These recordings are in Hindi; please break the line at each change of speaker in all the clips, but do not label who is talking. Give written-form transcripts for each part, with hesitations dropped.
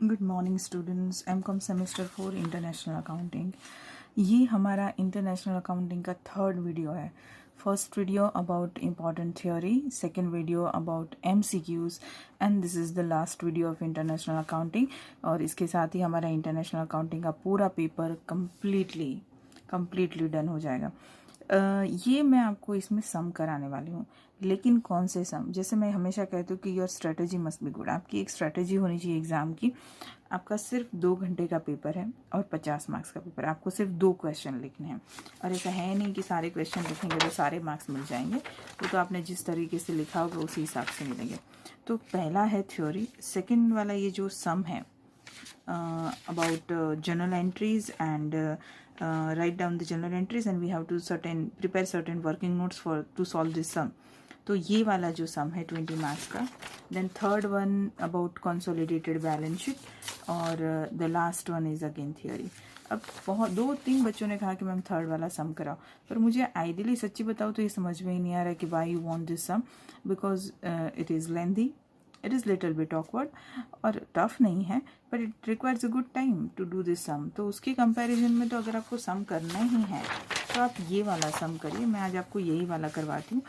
Good morning students, MCom semester 4 international accounting. ये हमारा इंटरनेशनल अकाउंटिंग का थर्ड वीडियो है। First video about important theory, second video about MCQs and this is the last video of international accounting. और इसके साथ ही हमारा इंटरनेशनल अकाउंटिंग का पूरा पेपर कम्प्लीटली डन हो जाएगा। ये मैं आपको इसमें सम कराने वाली हूँ, लेकिन कौन से सम? जैसे मैं हमेशा कहती हूँ कि your strategy must be good. आपकी एक स्ट्रेटजी होनी चाहिए एग्जाम की। आपका सिर्फ 2 घंटे का पेपर है और 50 मार्क्स का पेपर। आपको सिर्फ 2 क्वेश्चन लिखने हैं, और ऐसा है नहीं कि सारे क्वेश्चन लिखेंगे तो सारे मार्क्स मिल जाएंगे। तो आपने जिस तरीके से लिखा होगा उसी हिसाब से मिलेंगे। तो पहला है थ्योरी। सेकेंड वाला ये जो सम है about journal entries and write down the journal entries and we have to prepare certain working notes to solve this sum. तो ये वाला जो सम है 20 मार्क्स का। Then third one about consolidated balance sheet और the last one is again theory. अब बहुत 2-3 बच्चों ने कहा कि मैम थर्ड वाला सम कराओ, पर मुझे आइडियली सच्ची बताओ तो ये समझ में ही नहीं आ रहा है कि why you want this sum, because it is lengthy, it is little bit awkward और टफ नहीं है, but it requires a good time to do this sum. तो उसके कंपैरिजन में तो अगर आपको सम करना ही है तो आप ये वाला सम करिए। मैं आज आपको यही वाला करवाती हूँ।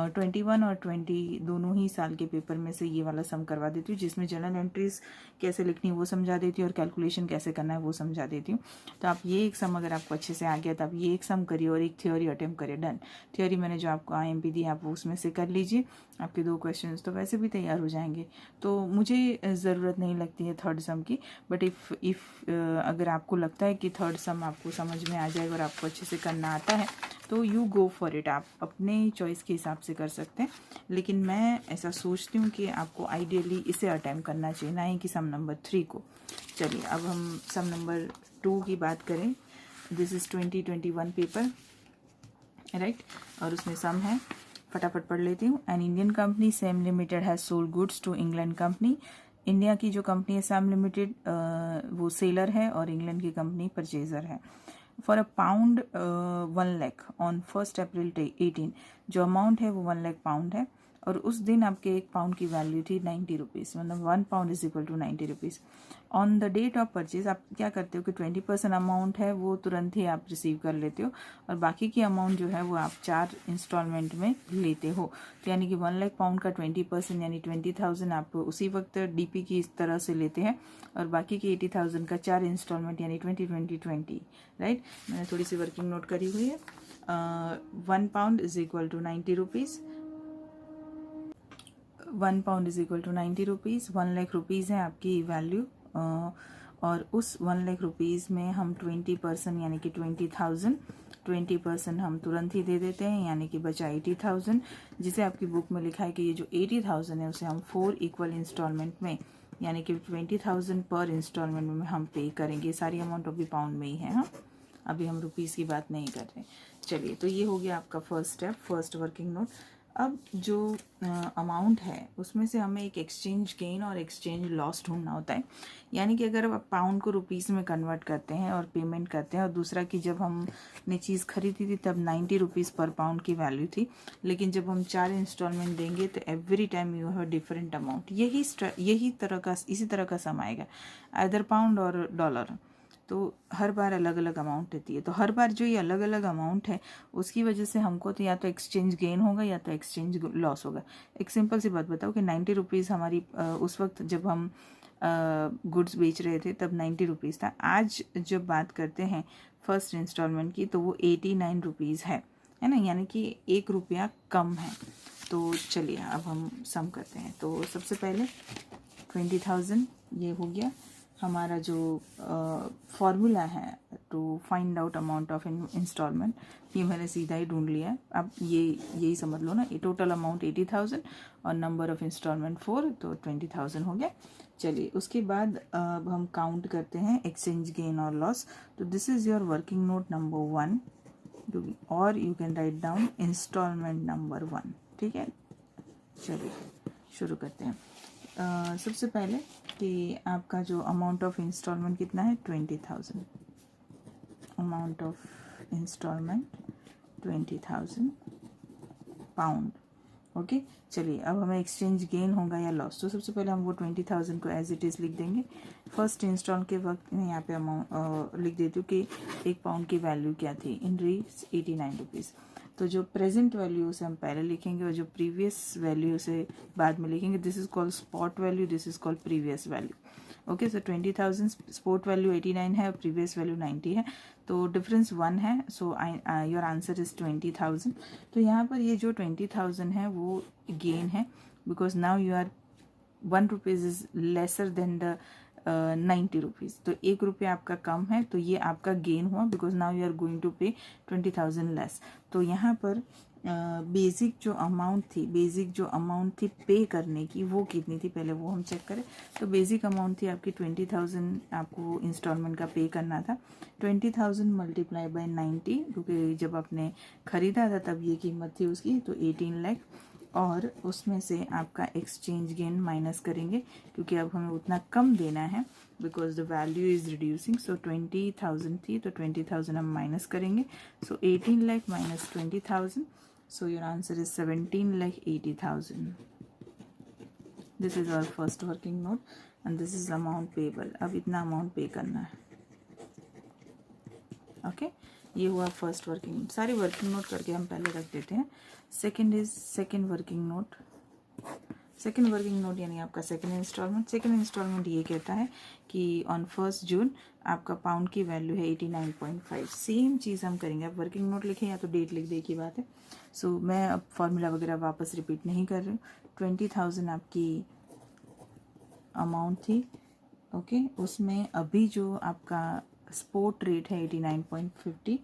21 और 20 दोनों ही साल के पेपर में से ये वाला सम करवा देती हूँ, जिसमें जर्नल एंट्रीज कैसे लिखनी है वो समझा देती हूँ और कैलकुलेशन कैसे करना है वो समझा देती हूँ। तो आप ये एक सम अगर आपको अच्छे से आ गया तो आप ये एक सम करिए और एक थ्योरी अटेम्प्ट करिए। डन। थ्योरी मैंने जो आपको IMP दी आप उसमें से कर लीजिए। आपके 2 क्वेश्चन तो वैसे भी तैयार हो जाएंगे, तो मुझे ज़रूरत नहीं लगती है थर्ड सम की। बट इफ़ अगर आपको लगता है कि थर्ड सम आपको समझ में आ जाएगा और आपको अच्छे से करना आता है तो यू गो फॉर इट। आप अपने चॉइस के हिसाब से कर सकते हैं, लेकिन मैं ऐसा सोचती हूँ कि आपको आइडियली इसे अटेम्प्ट करना चाहिए, ना ही कि सम नंबर 3 को। चलिए अब हम सम नंबर 2 की बात करें। This is 2021 paper, right. और उसमें सम है, फटाफट पढ़ लेती हूँ। An Indian company Sam limited has sold goods to England company. India की जो कंपनी है सैम लिमिटेड वो सेलर है और इंग्लैंड की कंपनी परचेजर है। For a pound 1 lakh on 1 अप्रैल 18। जो अमाउंट है वो 1 लाख पाउंड है और उस दिन आपके 1 पाउंड की वैल्यू थी 90 रुपीज़, मतलब 1 pound is equal to 90 rupees. On the date of purchase आप क्या करते हो कि 20% अमाउंट है वो तुरंत ही आप रिसीव कर लेते हो और बाकी की अमाउंट जो है वो आप 4 इंस्टॉलमेंट में लेते हो। तो यानी कि 1 लाख पाउंड का 20% यानी 20,000 आप उसी वक्त DP की इस तरह से लेते हैं और बाकी की 80,000 का 4 इंस्टॉलमेंट यानी 20 राइट। मैंने थोड़ी सी वर्किंग नोट करी हुई है। 1 pound is equal to 90 rupees. 1 pound is equal to 90 rupees. 1 lakh rupees है आपकी वैल्यू और उस 1 लाख रुपीज़ में हम 20% यानी कि 20% हम तुरंत ही दे देते हैं, यानी कि बचा 80,000, जिसे आपकी बुक में लिखा है कि ये जो 80,000 है उसे हम 4 इक्वल इंस्टॉलमेंट में यानी कि 20,000 पर इंस्टॉलमेंट में हम पे करेंगे। सारी अमाउंट अभी पाउंड में ही है। हाँ, अभी हम रुपीज़ की बात नहीं कर रहे। चलिए, तो ये हो गया आपका first step, first working note. अब जो अमाउंट है उसमें से हमें एक एक्सचेंज गेन और एक्सचेंज लॉस ढूंढना होता है। यानी कि अगर आप पाउंड को रुपीज़ में कन्वर्ट करते हैं और पेमेंट करते हैं, और दूसरा कि जब हमने चीज़ खरीदी थी तब 90 रुपीज़ पर पाउंड की वैल्यू थी, लेकिन जब हम 4 इंस्टॉलमेंट देंगे तो every time you have different amount. इसी तरह का सम आएगा, आइदर पाउंड और डॉलर। तो हर बार अलग अलग अमाउंट रहती है। तो हर बार जो ये अलग अलग अमाउंट है उसकी वजह से हमको तो या तो एक्सचेंज गेन होगा या तो एक्सचेंज लॉस होगा। एक सिंपल सी बात बताओ कि 90 रुपीज़ हमारी उस वक्त जब हम गुड्स बेच रहे थे तब 90 रुपीज़ था। आज जब बात करते हैं फर्स्ट इंस्टॉलमेंट की तो वो 89 रुपीज़ है ना, यानी कि 1 रुपया कम है। तो चलिए अब हम सम करते हैं। तो सबसे पहले 20,000 ये हो गया हमारा जो फॉर्मूला है to find out amount of instalment, ये मैंने सीधा ही ढूंढ लिया है। अब यही समझ लो ना, ये टोटल अमाउंट 80,000 और नंबर ऑफ इंस्टॉलमेंट 4, तो 20,000 हो गया। चलिए, उसके बाद अब हम काउंट करते हैं एक्सचेंज गेन और लॉस। तो this is your working note number 1 और you can write down instalment number 1। ठीक है, चलिए शुरू करते हैं। सबसे पहले कि आपका जो अमाउंट ऑफ इंस्टॉलमेंट कितना है, 20,000। Amount of instalment 20,000 pound. Okay चलिए, अब हमें एक्सचेंज गेन होगा या लॉस। तो सबसे पहले हम वो 20,000 को एज इट इज़ लिख देंगे। फर्स्ट इंस्टॉल के वक्त मैं यहाँ पे अमाउंट लिख देती हूँ कि 1 पाउंड की वैल्यू क्या थी, इन रीस 89 रुपीज़। तो जो प्रेजेंट वैल्यू से हम पहले लिखेंगे और जो प्रीवियस वैल्यू से बाद में लिखेंगे, this is called spot value, this is called previous value. Okay so 20,000 spot value 89 है और प्रीवियस वैल्यू 90 है, तो डिफरेंस 1 है। So your answer is 20,000। तो यहाँ पर ये जो 20,000 है वो गेन है, because now you are 1 rupees is lesser than the 90 rupees. तो 1 रुपया आपका कम है, तो ये आपका गेन हुआ, because now you are going to pay 20,000 less. तो यहाँ पर बेसिक जो अमाउंट थी पे करने की, वो कितनी थी पहले वो हम चेक करें। तो बेसिक अमाउंट थी आपकी 20,000, आपको इंस्टॉलमेंट का पे करना था। 20,000 मल्टीप्लाई बाय 90, क्योंकि जब आपने ख़रीदा था तब ये कीमत थी उसकी, तो 18 लाख। और उसमें से आपका एक्सचेंज गेन माइनस करेंगे, क्योंकि अब हमें उतना कम देना है, because the value is reducing. So 20,000 थी तो 20,000 हम माइनस करेंगे। So 18 lakh minus 20,000, so your answer is 17,80,000. This is our first working note and this is amount payable. अब इतना अमाउंट पे करना है। ओके ये हुआ फर्स्ट वर्किंग नोट। सारे वर्किंग नोट करके हम पहले रख देते हैं। Second working note. Second working note यानी आपका सेकंड इंस्टॉलमेंट। सेकंड इंस्टॉलमेंट ये कहता है कि ऑन 1 जून आपका पाउंड की वैल्यू है 89.5। सेम चीज़ हम करेंगे। आप वर्किंग नोट लिखें या तो डेट लिख दे की बात है। सो मैं अब फॉर्मूला वगैरह वापस रिपीट नहीं कर रही हूँ। 20,000 आपकी अमाउंट थी, ओके उसमें अभी जो आपका स्पॉट रेट है 89.50,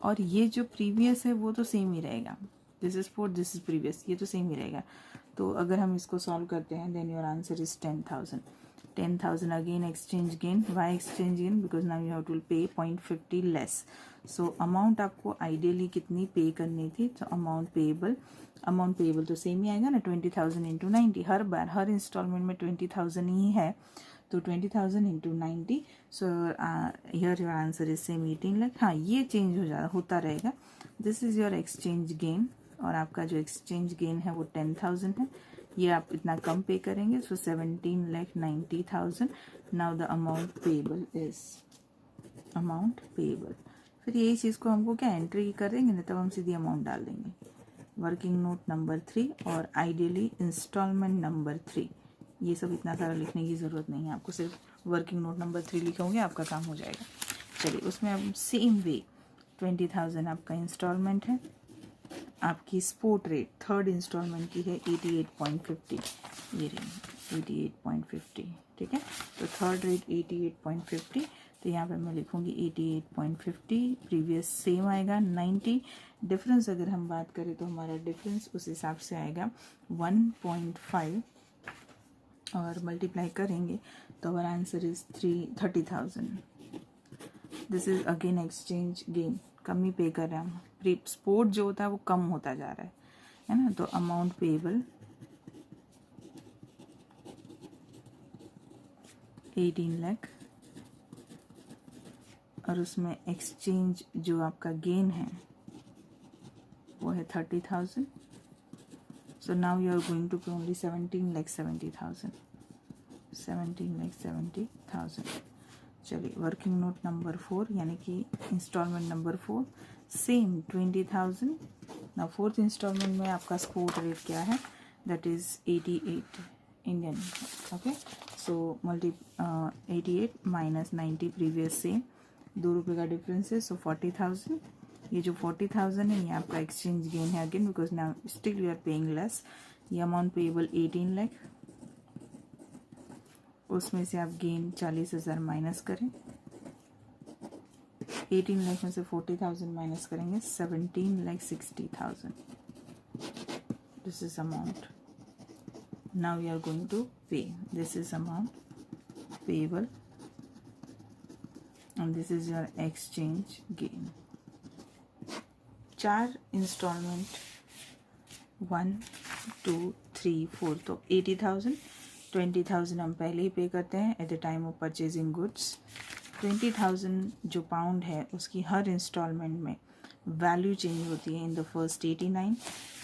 और ये जो प्रीवियस है वो तो सेम ही रहेगा। This is spot, this is previous, ये तो सेम ही रहेगा। तो अगर हम इसको सॉल्व करते हैं, then your answer is 10,000। 10,000 again exchange gain. Why exchange gain? Because now you have to pay 0.50 less. So amount आपको आइडियली कितनी पे करनी थी? तो अमाउंट पेएबल तो सेम ही आएगा ना, 20,000 इंटू 90। हर बार हर इंस्टॉलमेंट में 20,000 ही है, तो 20,000 into 90। So here your answer is same 18 lakh. हाँ ये चेंज होता रहेगा। This is your exchange gain, और आपका जो एक्सचेंज गेन है वो 10,000 है। ये आप इतना कम पे करेंगे, सो 17,90,000। Now the amount payable is amount payable. फिर यही चीज़ को हमको क्या एंट्री कर देंगे ना, तब हम सीधी अमाउंट डाल देंगे। वर्किंग नोट नंबर 3 और आइडियली इंस्टॉलमेंट नंबर 3। ये सब इतना सारा लिखने की ज़रूरत नहीं है आपको, सिर्फ वर्किंग नोट नंबर 3 लिखोगे आपका काम हो जाएगा। चलिए उसमें अब सेम वे 20,000 आपका इंस्टॉलमेंट है। आपकी स्पॉट रेट थर्ड इंस्टॉलमेंट की है 88.50, ये रही 88.50, ठीक है। तो थर्ड रेट 88.50, तो यहाँ पे मैं लिखूँगी 88.50। प्रीवियस सेम आएगा 90। डिफरेंस अगर हम बात करें तो हमारा डिफरेंस उस हिसाब से आएगा 1.5, और मल्टीप्लाई करेंगे तो our answer is 30,000। This is again exchange gain. कम ही पे कर रहे हैं हम। स्पोर्ट जो होता है वो कम होता जा रहा है ना। तो अमाउंट पेएबल 18 लाख, और उसमें एक्सचेंज जो आपका गेन है वो है 30,000। So now you are going to pay only 17,70,000। 17,70,000। चलिए वर्किंग नोट नंबर 4 यानी कि इंस्टॉलमेंट नंबर 4, सेम 20,000। ना फोर्थ इंस्टॉलमेंट में आपका स्पॉट रेट क्या है? That is 88 Indian. Okay so 88 minus 90 previous same, 2 रुपये का डिफरेंस है। सो 40,000। ये जो 40,000 है ये आपका एक्सचेंज गेन है again, because now still you are paying less. ये अमाउंट पेएबल 18 लाख, उसमें से आप गेन 40,000 माइनस करें। 18 लाख में से 40,000 माइनस करेंगे, 17,60,000। This is amount. Now we are going to pay. This is amount payable and this is your exchange gain. 4 installment 1 2 3 4, तो 80,000। 20,000 हम पहले ही पे करते हैं at the time of purchasing goods. 20,000 जो पाउंड है उसकी हर इंस्टॉलमेंट में वैल्यू चेंज होती है in the first 89,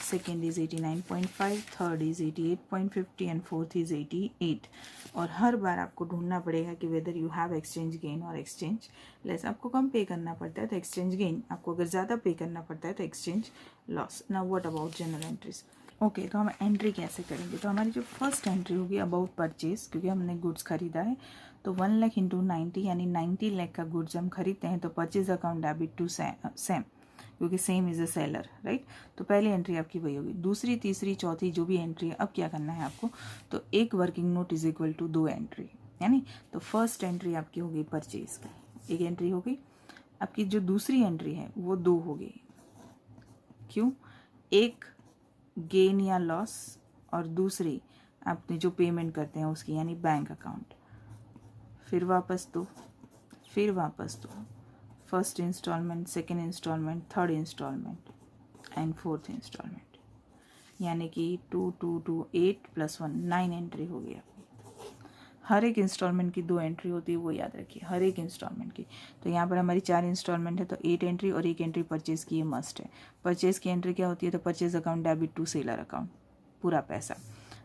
second is 89.5, third is 88.50 and fourth is 88। और हर बार आपको ढूंढना पड़ेगा कि whether you have exchange gain और एक्सचेंज लेस। आपको कम पे करना पड़ता है तो एक्सचेंज गेन, आपको अगर ज़्यादा पे करना पड़ता है तो exchange loss. Now what about general entries? Okay, तो हम एंट्री कैसे करेंगे? तो हमारी जो फर्स्ट एंट्री होगी अबाउट परचेज, क्योंकि हमने गुड्स खरीदा है, तो 1 लाख इंटू 90 यानी 90 लाख का गुड्स हम खरीदते हैं, तो purchase account debit to Sam, क्योंकि Sam is a seller, right. तो पहली एंट्री आपकी वही होगी। दूसरी, तीसरी, चौथी जो भी एंट्री है, अब क्या करना है आपको, तो एक working note is equal to 2 entry, यानी तो फर्स्ट एंट्री आपकी होगी परचेज की, एक एंट्री होगी। आपकी जो दूसरी एंट्री है वो 2 होगी। क्यों? एक गेन या लॉस और दूसरी आपने जो पेमेंट करते हैं उसकी, यानी बैंक अकाउंट। फिर वापस दो, फिर वापस दो, first instalment, second instalment, third instalment and fourth instalment, यानी कि 2 2 2 8 + 1 9 एंट्री हो गई आपकी। हर एक इंस्टॉलमेंट की 2 एंट्री होती है, वो याद रखिए, हर एक इंस्टॉलमेंट की। तो यहाँ पर हमारी 4 इंस्टॉलमेंट है, तो 8 एंट्री और एक एंट्री परचेज की, ये मस्ट है। परचेज की एंट्री क्या होती है, तो purchase account debit to seller account, पूरा पैसा।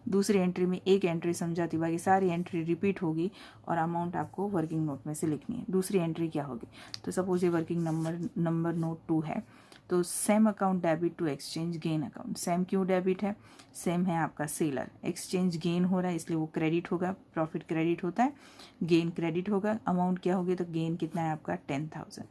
दूसरी एंट्री में एक एंट्री समझाती, बाकी सारी एंट्री रिपीट होगी और अमाउंट आपको वर्किंग नोट में से लिखनी है। दूसरी एंट्री क्या होगी, तो सपोज ये वर्किंग नंबर नोट 2 है, तो same account debit to exchange gain account. Same क्यों डेबिट है? सेम है आपका सेलर, एक्सचेंज गेन हो रहा है इसलिए वो क्रेडिट होगा, प्रॉफिट क्रेडिट होता है, गेन क्रेडिट होगा। अमाउंट क्या होगी, तो गेन कितना है आपका 10,000।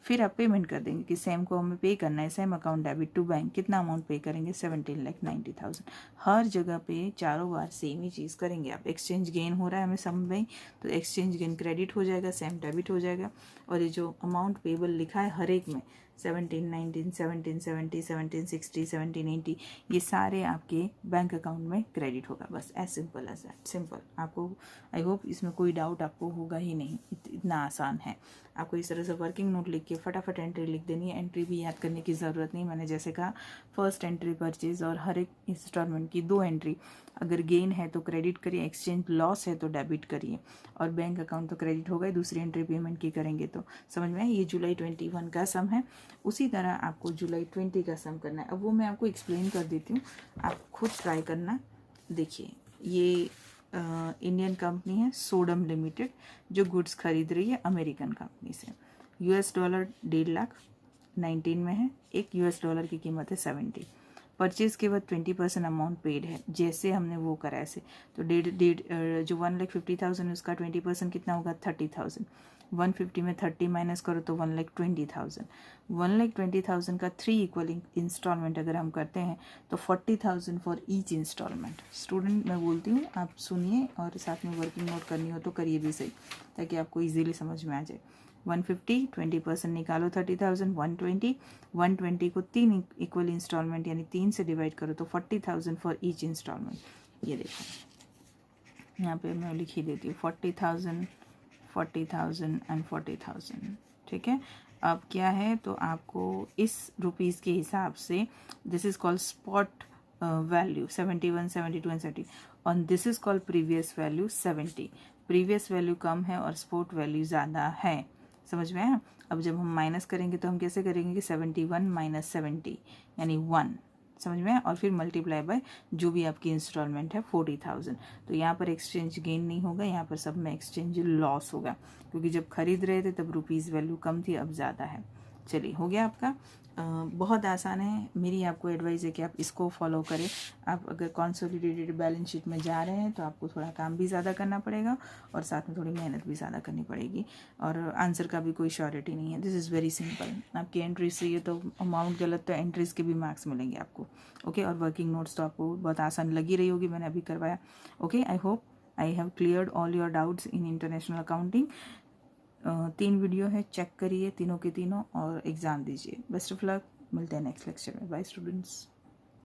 फिर आप पेमेंट कर देंगे कि सेम को हमें पे करना है, same account debit to bank, कितना अमाउंट पे करेंगे 17,90,000। हर जगह पे चारों बार सेम ही चीज़ करेंगे आप। एक्सचेंज गेन हो रहा है हमें सम में, तो एक्सचेंज गेन क्रेडिट हो जाएगा, सेम डेबिट हो जाएगा। और ये जो अमाउंट पेबल लिखा है हर एक में 1719, 1770, 1760, 1780, ये सारे आपके बैंक अकाउंट में क्रेडिट होगा। बस as simple as that, simple. आपको आई होप इसमें कोई डाउट आपको होगा ही नहीं, इतना आसान है। आपको इस तरह से वर्किंग नोट लिख के फटाफट एंट्री लिख देनी है, एंट्री भी याद करने की ज़रूरत नहीं। मैंने जैसे कहा, फर्स्ट एंट्री परचेज और हर एक इंस्टॉलमेंट की 2 एंट्री। अगर गेन है तो क्रेडिट करिए, एक्सचेंज लॉस है तो डेबिट करिए, और बैंक अकाउंट तो क्रेडिट हो गए। दूसरी एंट्री पेमेंट की करेंगे तो समझ में आए। ये जुलाई 21 का सम है, उसी तरह आपको जुलाई 20 का सम करना है। अब वो मैं आपको एक्सप्लेन कर देती हूँ, आप खुद ट्राई करना। देखिए, ये इंडियन कंपनी है सोडम लिमिटेड, जो गुड्स खरीद रही है अमेरिकन कंपनी से। US डॉलर 1.5 लाख 19 में है, एक US डॉलर की कीमत है 70। परचेज के बाद 20% अमाउंट पेड है, जैसे हमने वो करा ऐसे। तो जो 1,50,000 उसका 20% कितना होगा 30,000। 150 में 30 माइनस करो तो 1,20,000। 1,20,000 का 3 इक्वल इंस्टॉलमेंट अगर हम करते हैं तो 40,000 फॉर ईच इंस्टॉलमेंट। स्टूडेंट मैं बोलती हूँ, आप सुनिए और साथ में वर्किंग नोट करनी हो तो करिए भी सही, ताकि आपको इजीली समझ में आ जाए। 150, 20% निकालो 30,000, 120 को 3 इक्वल इंस्टॉलमेंट यानी 3 से डिवाइड करो तो 40,000 फॉर ईच इंस्टॉलमेंट। ये देखो यहाँ पे मैं लिख ही देती हूँ 40,000, 40,000 एंड 40,000, ठीक है। अब क्या है, तो आपको इस रुपीज़ के हिसाब से, this is called spot value 71, 72 and 70, और this is called previous value 70। Previous value कम है और स्पॉट वैल्यू ज़्यादा है, समझ में आया। अब जब हम माइनस करेंगे तो हम कैसे करेंगे कि 71 माइनस 70 यानी 1, समझ में आया, और फिर मल्टीप्लाई बाय जो भी आपकी इंस्टॉलमेंट है 40,000। तो यहाँ पर एक्सचेंज गेन नहीं होगा, यहाँ पर सब में एक्सचेंज लॉस होगा, क्योंकि जब खरीद रहे थे तब रुपीज़ वैल्यू कम थी, अब ज़्यादा है। चलिए, हो गया आपका। बहुत आसान है, मेरी आपको एडवाइस है कि आप इसको फॉलो करें। आप अगर कंसोलिडेटेड बैलेंस शीट में जा रहे हैं तो आपको थोड़ा काम भी ज़्यादा करना पड़ेगा और साथ में थोड़ी मेहनत भी ज़्यादा करनी पड़ेगी, और आंसर का भी कोई श्योरिटी नहीं है। This is very simple. आपकी एंट्री सही है तो अमाउंट गलत तो एंट्रीज़ के भी मार्क्स मिलेंगे आपको, ओके। और वर्किंग नोट्स तो आपको बहुत आसान लगी रही होगी, मैंने अभी करवाया, okay. I hope I have cleared all your doubts in international accounting. 3 video है, चेक करिए तीनों के तीनों और एग्ज़ाम दीजिए। बेस्ट ऑफ लक, मिलते हैं नेक्स्ट लेक्चर में। Bye students.